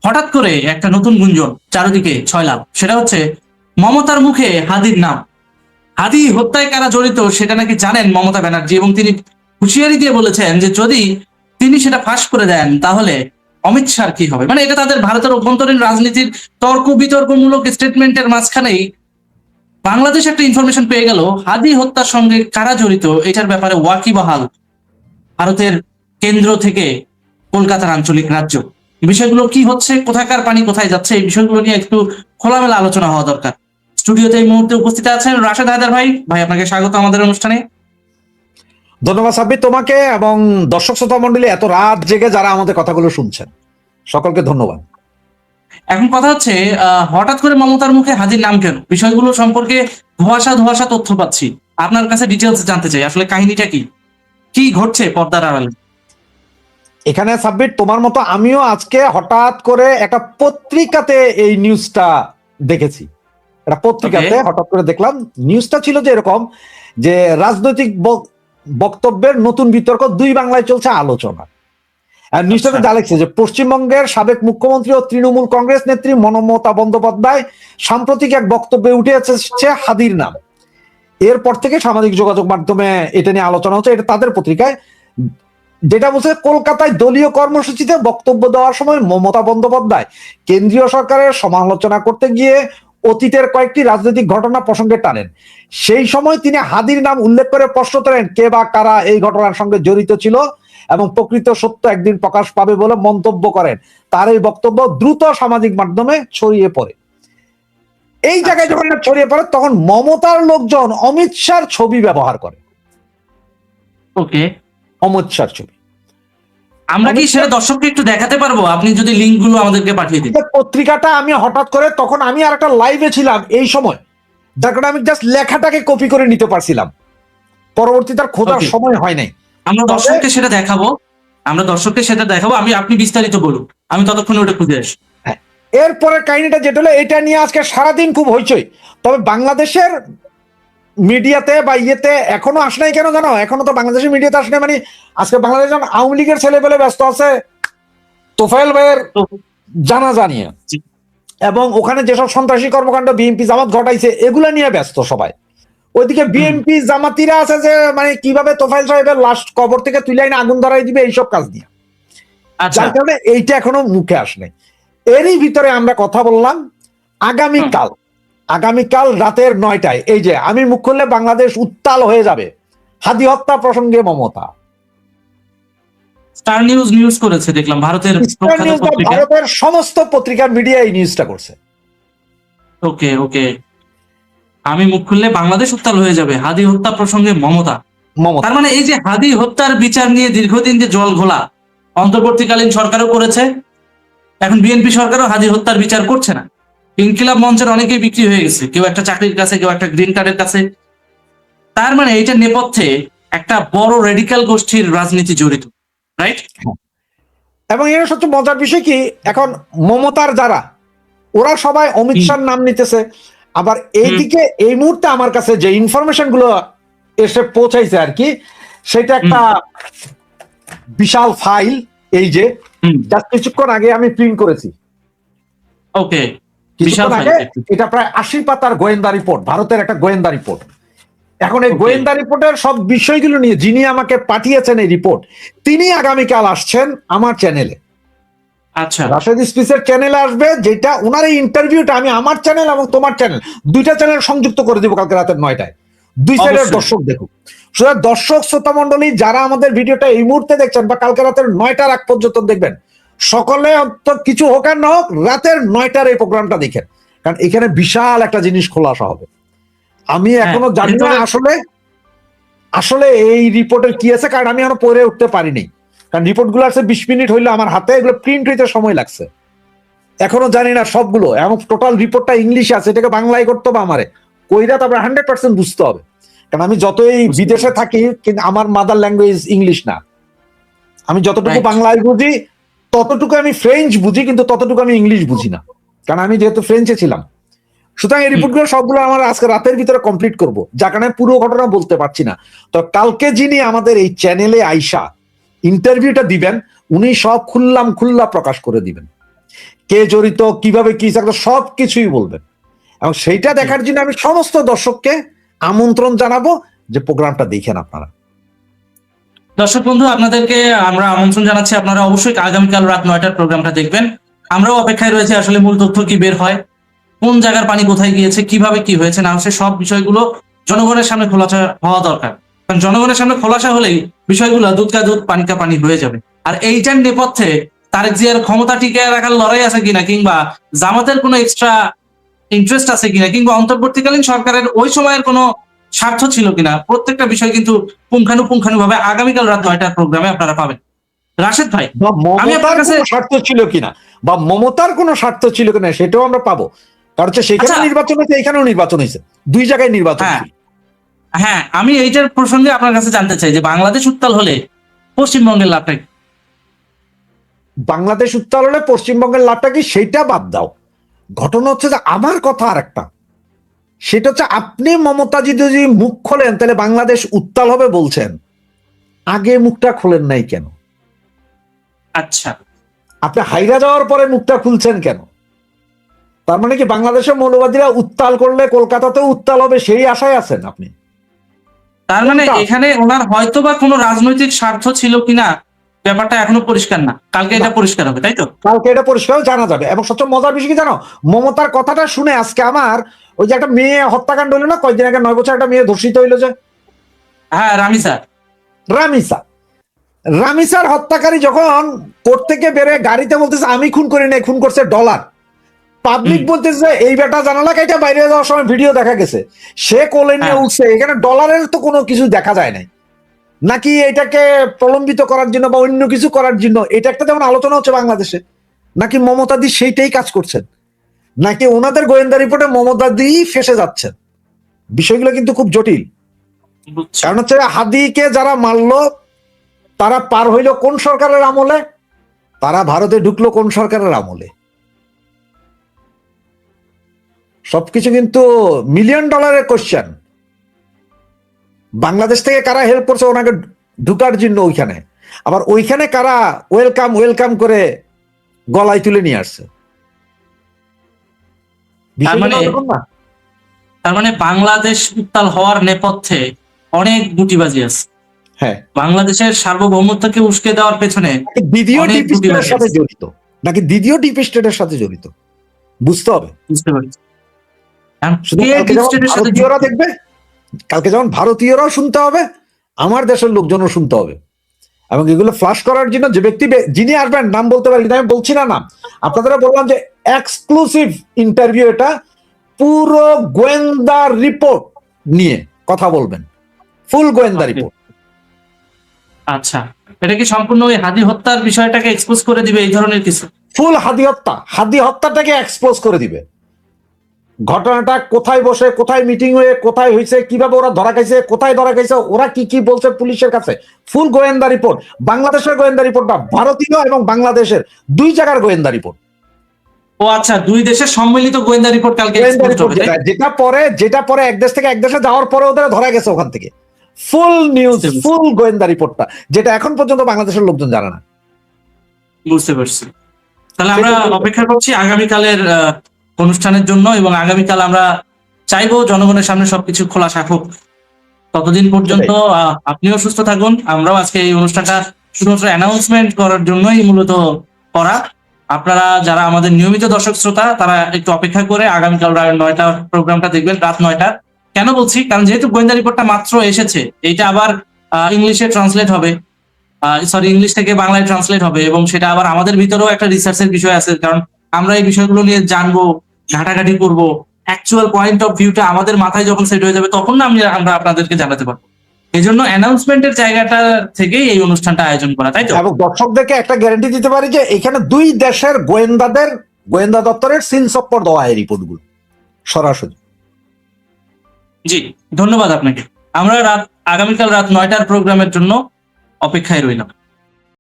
হঠাৎ করে একটা নতুন গুঞ্জন চারিদিকে ছয়লাভ, সেটা হচ্ছে মমতার মুখে হাদির নাম। হাদি হত্যায় কারা জড়িত সেটা নাকি জানেন মমতা ব্যানার্জি, এবং তিনি হুঁশিয়ারি দিয়ে বলেছেন যে যদি তিনি সেটা ফাঁস করে দেন তাহলে অমিত শাহর কি হবে। মানে এটা তাদের ভারতের অভ্যন্তরীণ রাজনীতির তর্ক বিতর্কমূলক স্টেটমেন্টের মাঝখানেই বাংলাদেশ একটা ইনফরমেশন পেয়ে গেল হাদি হত্যার সঙ্গে কারা জড়িত এটার ব্যাপারে ওয়াকিবহাল ভারতের কেন্দ্র থেকে কলকাতার আঞ্চলিক রাজ্য। বিষয়গুলো কি হচ্ছে, কোথাকার পানি কোথায় যাচ্ছে, এই বিষয়গুলো নিয়ে একটু খোলামেলা আলোচনা হওয়া দরকার। স্টুডিওতে এই মুহূর্তে উপস্থিত আছেন রাশেদ হায়দার ভাই। ভাই, আপনাকে স্বাগত আমাদের অনুষ্ঠানে। ধন্যবাদ সাব্বির তোমাকে এবং দর্শক শ্রোতা মন্ডলী, এত রাত জেগে যারা আমাদের কথাগুলো শুনছেন সকলকে ধন্যবাদ। এখন কথা হচ্ছে হঠাৎ করে মমতার মুখে হাজির নাম কেন, বিষয়গুলো সম্পর্কে ধোঁয়াশা ধোঁয়াশা তথ্য পাচ্ছি। আপনার কাছে ডিটেলস জানতে চাই, আসলে কাহিনীটা কি, কি ঘটছে পর্দার আড়ালে। এখানে সাব্বির তোমার মতো আমিও আজকে হঠাৎ করে একটা পত্রিকাতে এই নিউজটা দেখেছি। একটা পত্রিকাতে হঠাৎ করে দেখলাম, নিউজটা ছিল যে এরকম যে রাজনৈতিক বক্তব্যের নতুন বিতর্ক, দুই বাংলায় চলছে আলোচনা। আর নিউজটাতে যা লিখছে যে পশ্চিমবঙ্গের সাবেক মুখ্যমন্ত্রী ও তৃণমূল কংগ্রেস নেত্রী মমতা বন্দ্যোপাধ্যায় সাম্প্রতিক এক বক্তব্যে উঠে এসেছে হাদির নাম। এরপর থেকে সামাজিক যোগাযোগ মাধ্যমে এটা নিয়ে আলোচনা হচ্ছে। এটা তাদের পত্রিকায় যেটা বলছে, কলকাতায় দলীয় কর্মসূচিতে বক্তব্য দেওয়ার সময় মমতা বন্দ্যোপাধ্যায় কেন্দ্রীয় সরকারের সমালোচনা করতে গিয়ে অতীতের কয়েকটি রাজনৈতিক ঘটনা প্রসঙ্গে টানেন। সেই সময় তিনি হাদির নাম উল্লেখ করে প্রশ্ন তোলেন কে বা কারা এই ঘটনার সঙ্গে জড়িত ছিল এবং প্রকৃত সত্য একদিন প্রকাশ পাবে বলে মন্তব্য করেন। তার এই বক্তব্য দ্রুত সামাজিক মাধ্যমে ছড়িয়ে পড়ে। এই জায়গায় যখন ছড়িয়ে পড়ে তখন মমতার লোকজন অমিত শাহর ছবি ব্যবহার করে। ওকে, অমিত শাহর ছবি আমরা কি সেটা দর্শককে একটু দেখাতে পারবো? আপনি যদি লিঙ্ক গুলো আমাদেরকে পাঠিয়ে দিন। পত্রিকাটা আমি হঠাৎ করে, তখন আমি আর একটা লাইভে ছিলাম এই সময়, যার কারণে আমি জাস্ট লেখাটাকে কপি করে নিতে পারছিলাম, পরবর্তীতে আর খোঁজার সময় হয় নাই। আমরা দর্শককে সেটা দেখাবো, আপনি বিস্তারিত বলুন, আমি ততক্ষণে ওটা খুঁজে আসি। এরপরে কাহিনীটা যেটা হলো, এটা নিয়ে আজকে সারাদিন খুব হইচই। তবে বাংলাদেশের মিডিয়াতে বা ইয়েতে এখনো আসে নাই কেন জানো? এখনো তো বাংলাদেশের মিডিয়াতে আসে নাই, মানে আজকে বাংলাদেশ আওয়ামী লীগের ছেলে পেলে ব্যস্ত আছে তোফায়েল ভাইয়ের জানা জানিয়ে, এবং ওখানে যেসব সন্ত্রাসী কর্মকাণ্ড বিএনপি জামাত ঘটাইছে এগুলা নিয়ে ব্যস্ত সবাই। ওইদিকে বিএনপি জামাতিরা আছে যে মানে কিভাবে তোফায়েল সাহেবের লাশ কবর থেকে তুলে আইনে আগুন ধরাই দিবে, এইসব কাজ নিয়ে। যার কারণে এইটা এখনো মুখে আসে। এরই ভিতরে আমরা কথা বললাম আগামীকাল রাতের 9টায়, এই যে আমি মুখ খুললে বাংলাদেশ উত্তাল হয়ে যাবে, হাদি হত্যা প্রসঙ্গে মমতা। স্টার নিউজ করেছে দেখলাম, ভারতের সমস্ত পত্রিকার মিডিয়া এই নিউজটা করছে। ওকে ওকে, আমি মুখ খুললে বাংলাদেশ উত্তাল হয়ে যাবে, হাদি হত্যা প্রসঙ্গে মমতা। তার মানে এই যে হাদি হত্যার বিচার নিয়ে দীর্ঘদিন যে জল ঘোলা অন্তর্বর্তীকালীন সরকারও করেছে, এখন বিএনপি সরকারও হাদি হত্যার বিচার করছে না। ইনকিলাব মঞ্চের অনেকেই বিক্রি হয়ে গেছে, কেউ একটা চাকরির কাছে, কেউ একটা গ্রিন কার্ডের কাছে। তার মানে এইটার নেপথ্যে একটা বড় রেডিক্যাল গোষ্ঠীর রাজনীতি জড়িত, রাইট? এবং এর সবচেয়ে মজার বিষয় কি, এখন মমতার যারা, ওরা সবাই অমিত শাহর নাম নিতেছে। আবার এইদিকে এই মুহূর্তে আমার কাছে যে ইনফরমেশন গুলো এসে পৌঁছাইছে আর কি, সেটা একটা বিশাল ফাইল। এই যে কিছুক্ষণ আগে আমি প্রিন্ট করেছি। ওকে, এটা প্রায় 80 পাতার গোয়েন্দা রিপোর্ট, ভারতের একটা গোয়েন্দা রিপোর্ট। এখন এই গোয়েন্দা রিপোর্টের সব বিষয়গুলো নিয়ে যিনি আমাকে পাঠিয়েছেন এই রিপোর্ট, তিনি আগামীকাল আসছেন আমার চ্যানেলে। আচ্ছা, রাশেদ স্পিসের চ্যানেলে আসবে, যেটা ওনার এই ইন্টারভিউটা আমি আমার চ্যানেল এবং তোমার চ্যানেল দুইটা চ্যানেল সংযুক্ত করে দিব কালকে রাতের 9টায়। দুই সাইডের দর্শক দেখুন। সুতরাং দর্শক শ্রোতা মন্ডলী যারা আমাদের ভিডিওটা এই মুহূর্তে দেখছেন বা কালকে রাতের 9টার আগ পর্যন্ত দেখবেন, সকলে কিছু হোক আর না হোক রাতের 9টার এই প্রোগ্রামটা দেখেন, কারণ এখানে বিশাল একটা জিনিস খোলাসা হবে। আমি এখনো জানি না আসলে এই রিপোর্টের কি আছে, কারণ আমি এখনো পড়ে উঠতে পারিনি। কারণ রিপোর্ট গুলো আছে 20 মিনিট হইলে আমার হাতে, এগুলো প্রিন্ট হইতে সময় লাগছে। এখনো জানি না সবগুলো, এবং টোটাল রিপোর্টটা ইংলিশে আছে, এটাকে বাংলায় করতে হবে আমারে, কইরা তারপরে 100% বুঝতে হবে। কারণ আমি যতই বিদেশে থাকি কিন্তু আমার মাদার ল্যাঙ্গুয়েজ ইংলিশ না। আমি যতটুকু বাংলায় বুঝি ততটুকু আমি ফ্রেঞ্চ বুঝি, কিন্তু ততটুকু আমি ইংলিশ বুঝি না, কারণ আমি যেহেতু ফ্রেঞ্চে ছিলাম। সুতরাং এই রিপোর্টগুলো সবগুলো আমার আজকে রাতের ভিতরে কমপ্লিট করব, যার কারণে পুরো ঘটনা বলতে পারছি না। তো কালকে যিনি আমাদের এই চ্যানেলে আইসা ইন্টারভিউটা দিবেন, উনি সব খুল্লা প্রকাশ করে দিবেন। কে জড়িত, কিভাবে কি সব কিছুই বলবেন। এবং সেইটা দেখার জন্য আমি সমস্ত দর্শককে আমন্ত্রণ জানাবো যে প্রোগ্রামটা দেখেন আপনারা। দর্শক বন্ধু, আপনাদেরকে আমরা আমন্ত্রণ জানাচ্ছি, আপনারা অবশ্যই আগামীকাল রাত 9টার প্রোগ্রামটা দেখবেন। আমরাও অপেক্ষায় রয়েছে আসলে মূল তথ্য কি বের হয়, কোন জায়গার পানি কোথায় গিয়েছে, কিভাবে কি হয়েছে না হচ্ছে, সব বিষয়গুলো জনগণের সামনে খোলাসা হওয়া দরকার। কারণ জনগণের সামনে খোলাসা হলেই বিষয়গুলো দুধ কা দুধ পানি কা পানি হয়ে যাবে। আর এইটার নেপথ্যে তারেক জিয়ার ক্ষমতা টিকে রাখার লড়াই আছে কিনা, কিংবা জামাতের কোনো এক্সট্রা ইন্টারেস্ট আছে কিনা, কিংবা অন্তর্বর্তীকালীন সরকারের ওই সময়ের কোনো স্বার্থ ছিল কিনা, প্রত্যেকটা বিষয় কিন্তু পুঙ্খানুপুঙ্খানুভাবে আগামীকাল রাত 9টার প্রোগ্রামে আপনারা পাবেন। রাশেদ ভাই, বা আমি আপনার মমতার কাছে কোনো স্বার্থ ছিল কিনা, বা মমতার কোনো স্বার্থ ছিল কিনা সেটাও আমরা পাবো। কারণ হচ্ছে সেখানে আচ্ছা। নির্বাচন হয়েছে, এখানেও নির্বাচন হয়েছে, দুই জায়গায় নির্বাচন হ্যাঁ ছিল। হ্যাঁ, আমি এইটার প্রসঙ্গে আপনার কাছে জানতে চাই যে বাংলাদেশ উত্তাল হলে পশ্চিমবঙ্গের লাভটা কি? বাংলাদেশ উত্তাল হলে পশ্চিমবঙ্গের লাভটা কি সেইটা বাদ দাও। ঘটনা হচ্ছে যে আমার কথা আর একটা, সেটা হচ্ছে আপনি মমতা যদি মুখ খোলেন তাহলে বাংলাদেশ উত্তাল হবে বলছেন, আগে মুখটা খোলেন নাই কেন? আচ্ছা, আপনি হাইরা যাওয়ার পরে মুখটা খুলছেন কেন? তার মানে কি বাংলাদেশের মৌলবাদীরা উত্তাল করলে কলকাতাতেও উত্তাল হবে সেই আশায় আছেন আপনি? তার মানে কোনটা? এখানে ওনার হয়তো বা কোনো রাজনৈতিক স্বার্থ ছিল কিনা ব্যাপারটা এখনো পরিষ্কার না, কালকে এটা পরিষ্কার হবে, তাই তো? কালকে এটা পরিষ্কার জানা যাবে। এবং সবচেয়ে মজার বিষয় কি জানো, মমতার কথাটা শুনে আজকে আমার ওই যে একটা মেয়ে হত্যাকাণ্ড হইলো না কয়েকদিন আগে, 9 বছর একটা মেয়ে ধর্ষিত হইলো যে, হ্যাঁ, রামিসা। রামিসা। রামিসার হত্যাকারী যখন কোর্ট থেকে বেরোয় গাড়িতে বলতেছে আমি খুন করি নাই, খুন করছে ডলার। পাবলিক বলতেছে এই বেটা জানালা কাইটা বাইরে যাওয়ার সময় ভিডিও দেখা গেছে, সে কোলে নিয়ে হ্যাঁ। উঠছে, এখানে ডলারের তো কোনো কিছু দেখা যায় নাই। নাকি এটাকে প্রলম্বিত করার জন্য বা অন্য কিছু করার জন্য এটা একটা যেমন আলোচনা হচ্ছে বাংলাদেশে, নাকি মমতাদি সেইটাই কাজ করছেন, নাকি ওনাদের গোয়েন্দা রিপোর্টে মমতাদি ফেসে যাচ্ছেন? বিষয়গুলো কিন্তু খুব জটিল। বুঝছি। কারণ হচ্ছে হাদিকে যারা মারলো তারা পার হইলো কোন সরকারের আমলে, তারা ভারতে ঢুকলো কোন সরকারের আমলে? সবকিছু কিন্তু মিলিয়ন ডলারের কোশ্চেন। বাংলাদেশ থেকে কারা হেল্প করছে ওনাকে ঢুকার জন্য ওইখানে, আবার ওইখানে কারা ওয়েলকাম ওয়েলকাম করে গলায় তুলে নিয়ে আসছে? বিষয়গুলো এরকম না? তার মানে বাংলাদেশ উত্তাল হওয়ার নেপথ্যে অনেক গুটিবাজি আছে। হ্যাঁ, বাংলাদেশের সার্বভৌমত্বকে উস্কে দেওয়ার পেছনে দ্বিতীয় অনেক ডিপ স্টেটের গুটিবাজি সাথে আছে। জড়িত, নাকি দ্বিতীয় ডিপ স্টেটের সাথে জড়িত বুঝতে হবে। বুঝতে পারছি। এখন শুধু কে কালকে ডিপ যেমন স্টেটের সাথে ভারতীয়রা যুক্ত? দেখবে, কালকে যেমন ভারতীয়রাও শুনতে হবে, আমার দেশের লোকজনও শুনতে হবে। এবং এগুলো ফ্লাশ করার জন্য যে ব্যক্তি যিনি আসবেন, নাম বলতে পারি কিন্তু আমি বলছি না নাম, আপনাদের বললাম যে এক্সক্লুসিভ ইন্টারভিউ, এটা পুরো গোয়েন্দা রিপোর্ট নিয়ে কথা বলবেন, ফুল গোয়েন্দা Okay. রিপোর্ট। আচ্ছা, এটা কি সম্পূর্ণ ওই হাদি হত্যার বিষয়টাকে এক্সপোজ করে দিবে, এই ধরনের কিছু? ফুল হাদি হত্যাটাকে এক্সপোজ করে দিবে। ঘটনাটা কোথায় বসে, কোথায় মিটিং হয়ে, কোথায় হয়েছে, কিভাবে ওরা ধরা খাইছে, কোথায় ধরা খাইছে, ওরা কি কি বলছে পুলিশের কাছে, ফুল গোয়েন্দা রিপোর্ট। বাংলাদেশের গোয়েন্দা রিপোর্ট না, ভারতীয় এবং বাংলাদেশের দুই জায়গার গোয়েন্দা রিপোর্ট। ও আচ্ছা, দুই দেশের সম্মিলিত গোয়েন্দা রিপোর্ট কালকে গোয়েন্দা এক্সপোজ রিপোর্ট হবে, তাই? যেটা পরে এক দেশ থেকে এক দেশে যাওয়ার পরে ওদের ধরা গেছে ওখান থেকে, ফুল নিউজ, বুঝতে পেরেছি। ফুল গোয়েন্দা রিপোর্টটা, যেটা এখন পর্যন্ত বাংলাদেশের লোকজন জানে না। বুঝতে পারছি। তাহলে আমরা অপেক্ষা করছি আগামীকালের অনুষ্ঠানের জন্য, এবং আগামীকাল আমরা চাইবো জনগণের সামনে সবকিছু খোলাসা হোক। ততদিন পর্যন্ত আপনিও সুস্থ থাকুন। আমরাও আজকে এই অনুষ্ঠানটা শুধুমাত্র অ্যানাউন্সমেন্ট করার জন্যই মূলত করা। আপনারা যারা আমাদের নিয়মিত দর্শক শ্রোতা, তারা একটু অপেক্ষা করে আগামীকাল রাত 9টা প্রোগ্রামটা দেখবেন, রাত 9টা। কেন বলছি, কারণ যেহেতু গোয়েন্দা রিপোর্টটা মাত্র এসেছে, এইটা আবার ইংলিশে ট্রান্সলেট হবে, সরি ইংলিশ থেকে বাংলায় ট্রান্সলেট হবে, এবং সেটা আবার আমাদের ভিতরেও একটা রিসার্চের বিষয় আছে। কারণ আমরা এই বিষয়গুলো নিয়ে জানবো, ঘাটাঘাটি করবো, অ্যাকচুয়াল পয়েন্ট অফ ভিউটা আমাদের মাথায় যখন সেট হয়ে যাবে, তখন না আমরা আপনাদেরকে জানাতে পারবো। এই জন্য অ্যানাউন্সমেন্টের জায়গাটা থেকেই এই অনুষ্ঠানটা আয়োজন করা, তাই তো? এবং দর্শকদেরকে একটা গ্যারান্টি দিতে পারি যে এখানে দুই দেশের গোয়েন্দা দপ্তরের সিনসপ্পর দেওয়া এই রিপোর্টগুলো সরাসরি। জি, ধন্যবাদ আপনাকে। আমরা আগামীকাল রাত 9টার প্রোগ্রামের জন্য অপেক্ষায় রইলাম।